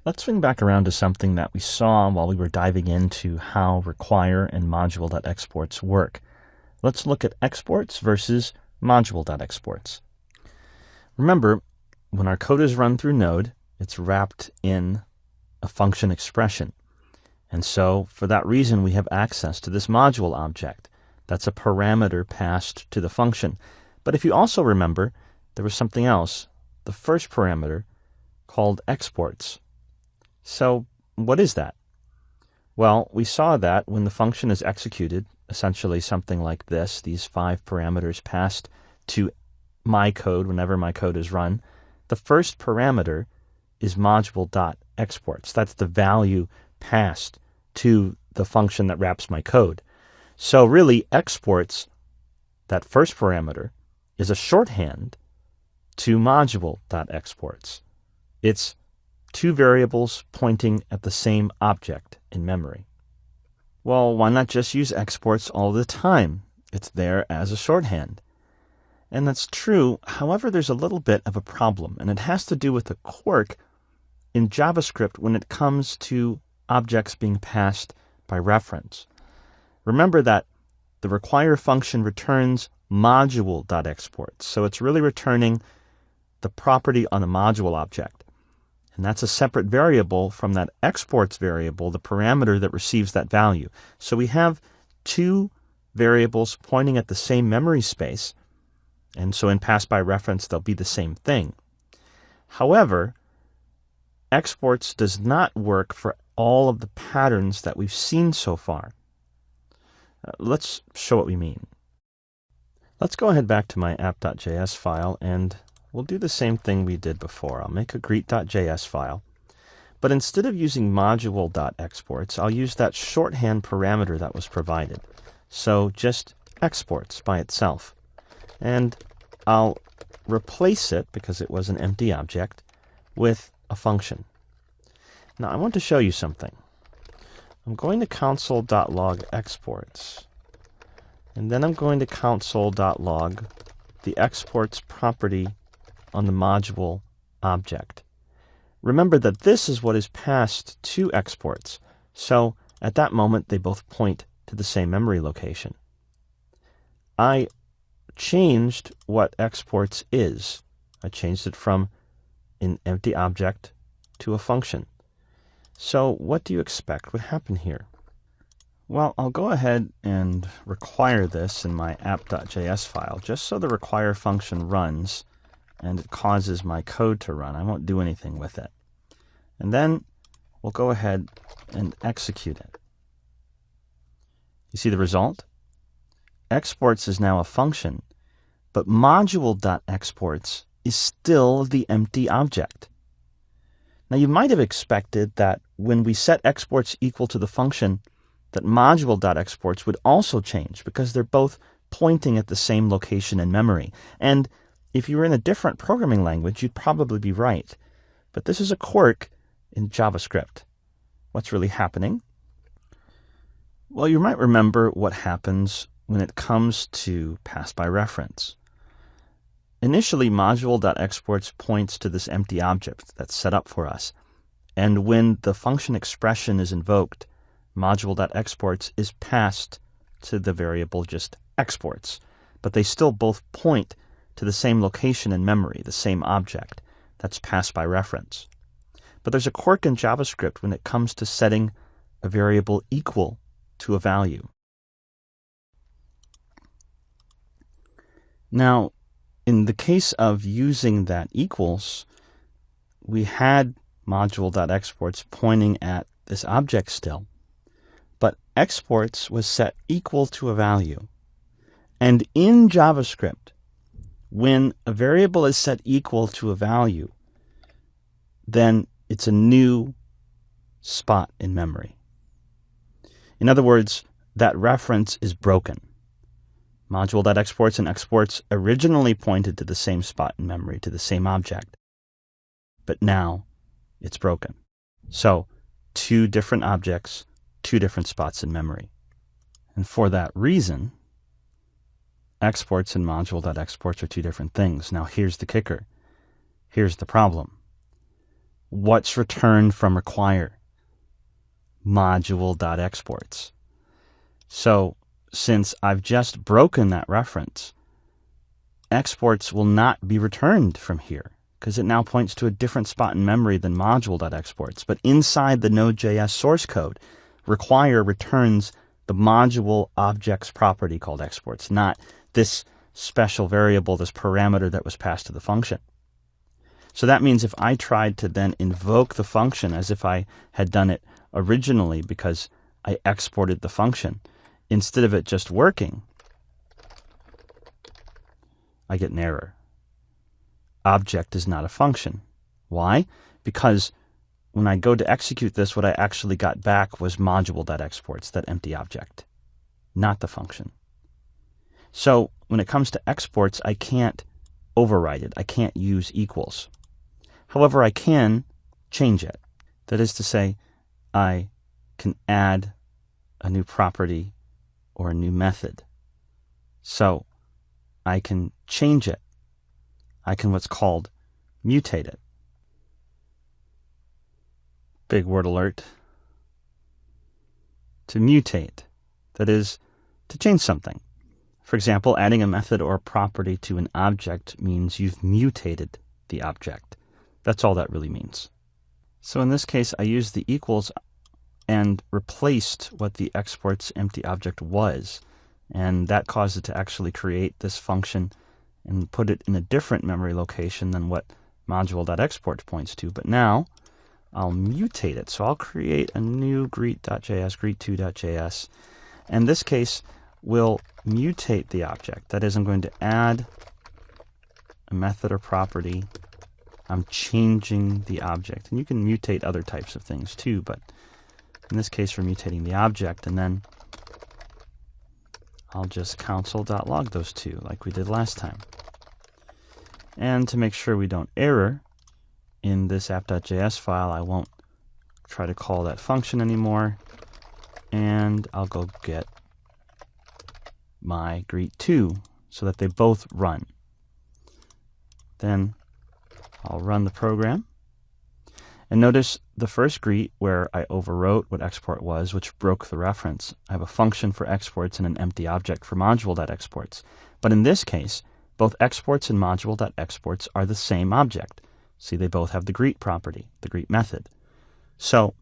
Let's swing back around to something that we saw while we were diving into how require and module.exports work. Let's look at exports versus module.exports. Remember, when our code is run through Node, it's wrapped in a function expression. And so, for that reason, we have access to this module object. That's a parameter passed to the function. But if you also remember, there was something else, the first parameter, called exports. So what is that? Well, we saw that when the function is executed, essentially something like this, these 5 parameters passed to my code whenever my code is run, the first parameter is module.exports. That's the value passed to the function that wraps my code. So really, exports, that first parameter, is a shorthand to module.exports. It's 2 variables pointing at the same object in memory. Well, why not just use exports all the time? It's there as a shorthand. And that's true. However, there's a little bit of a problem, and it has to do with a quirk in JavaScript when it comes to objects being passed by reference. Remember that the require function returns module.exports, so it's really returning the property on the module object. And that's a separate variable from that exports variable, the parameter that receives that value. So we have 2 variables pointing at the same memory space, and so in pass by reference, they'll be the same thing. However, exports does not work for all of the patterns that we've seen so far. Let's show what we mean. Let's go ahead back to my app.js file, and we'll do the same thing we did before. I'll make a greet.js file, but instead of using module.exports, I'll use that shorthand parameter that was provided. So just exports by itself. And I'll replace it, because it was an empty object, with a function. Now I want to show you something. I'm going to console.log exports, and then I'm going to console.log the exports property on the module object. Remember that this is what is passed to exports, so at that moment they both point to the same memory location. I changed what exports is. I changed it from an empty object to a function. So what do you expect would happen here? Well, I'll go ahead and require this in my app.js file, just so the require function runs and it causes my code to run. I won't do anything with it. And then we'll go ahead and execute it. You see the result? Exports is now a function, but module.exports is still the empty object. Now you might have expected that when we set exports equal to the function, that module.exports would also change, because they're both pointing at the same location in memory. And if you were in a different programming language, you'd probably be right. But this is a quirk in JavaScript. What's really happening? Well, you might remember what happens when it comes to pass by reference. Initially, module.exports points to this empty object that's set up for us. And when the function expression is invoked, module.exports is passed to the variable just exports. But they still both point to the same location in memory, the same object that's passed by reference. But there's a quirk in JavaScript when it comes to setting a variable equal to a value. Now, in the case of using that equals, we had module.exports pointing at this object still, but exports was set equal to a value. And in JavaScript, when a variable is set equal to a value, then it's a new spot in memory. In other words, that reference is broken. Module.exports and exports originally pointed to the same spot in memory, to the same object. But now it's broken. So 2 different objects, 2 different spots in memory. And for that reason, exports and module.exports are 2 different things. Now here's the kicker. Here's the problem. what's returned from require? Module.exports. So since I've just broken that reference, exports will not be returned from here because it now points to a different spot in memory than module.exports. But inside the Node.js source code, require returns the module object's property called exports, not this special variable, this parameter that was passed to the function. So that means if I tried to then invoke the function as if I had done it originally because I exported the function, instead of it just working, I get an error. Object is not a function. Why? Because when I go to execute this, what I actually got back was module.exports, that empty object, not the function. So when it comes to exports, I can't override it. I can't use equals. However, I can change it. That is to say, I can add a new property or a new method. So I can change it. I can what's called mutate it. Big word alert. To mutate, that is, to change something. For example, adding a method or a property to an object means you've mutated the object. That's all that really means. So in this case, I used the equals and replaced what the export's empty object was. And that caused it to actually create this function and put it in a different memory location than what module.export points to. But now I'll mutate it. So I'll create a new greet.js, greet2.js. And this case will mutate the object. That is, I'm going to add a method or property. I'm changing the object. And you can mutate other types of things too, but in this case we're mutating the object, and then I'll just console.log those two like we did last time. And to make sure we don't error in this app.js file, I won't try to call that function anymore, and I'll go get my greet2 so that they both run. Then I'll run the program. And notice the first greet where I overwrote what export was, which broke the reference. I have a function for exports and an empty object for module.exports. But in this case, both exports and module.exports are the same object. See, they both have the greet property, the greet method. So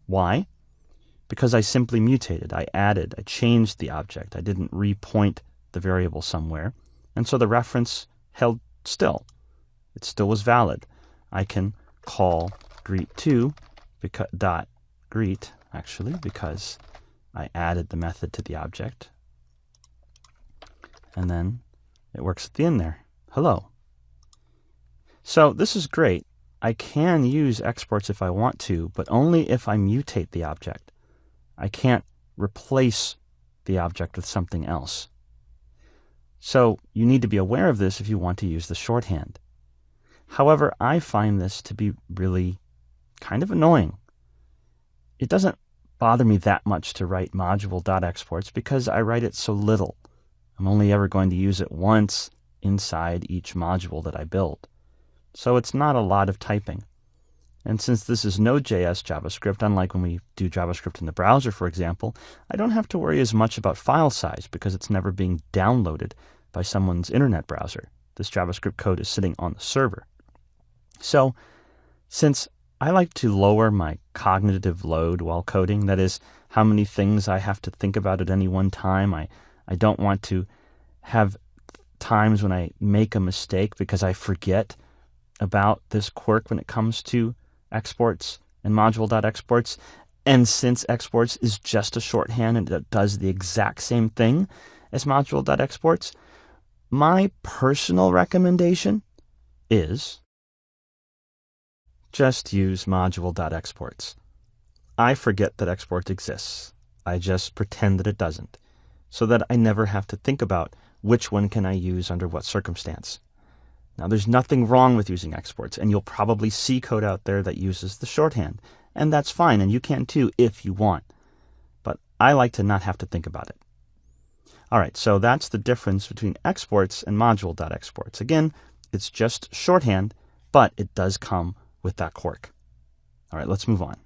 why? Because I simply mutated. I changed the object. I didn't repoint the variable somewhere. And so the reference held still. It still was valid. I can call greet2 dot greet, actually, because I added the method to the object. And then it works at the end there. Hello. So this is great. I can use exports if I want to, but only if I mutate the object. I can't replace the object with something else. So you need to be aware of this if you want to use the shorthand. However, I find this to be really kind of annoying. It doesn't bother me that much to write module.exports because I write it so little. I'm only ever going to use it once inside each module that I build. So it's not a lot of typing. And since this is Node.js JavaScript, unlike when we do JavaScript in the browser, for example, I don't have to worry as much about file size because it's never being downloaded by someone's internet browser. This JavaScript code is sitting on the server. So, since I like to lower my cognitive load while coding, that is, how many things I have to think about at any one time, I don't want to have times when I make a mistake because I forget about this quirk when it comes to exports and module.exports. And since exports is just a shorthand and it does the exact same thing as module.exports, my personal recommendation is just use module.exports. I forget that export exists. I just pretend that it doesn't, so that I never have to think about which one can I use under what circumstance. Now, there's nothing wrong with using exports, and you'll probably see code out there that uses the shorthand, and that's fine, and you can too if you want. But I like to not have to think about it. All right, so that's the difference between exports and module.exports. Again, it's just shorthand, but it does come with that quirk. All right, let's move on.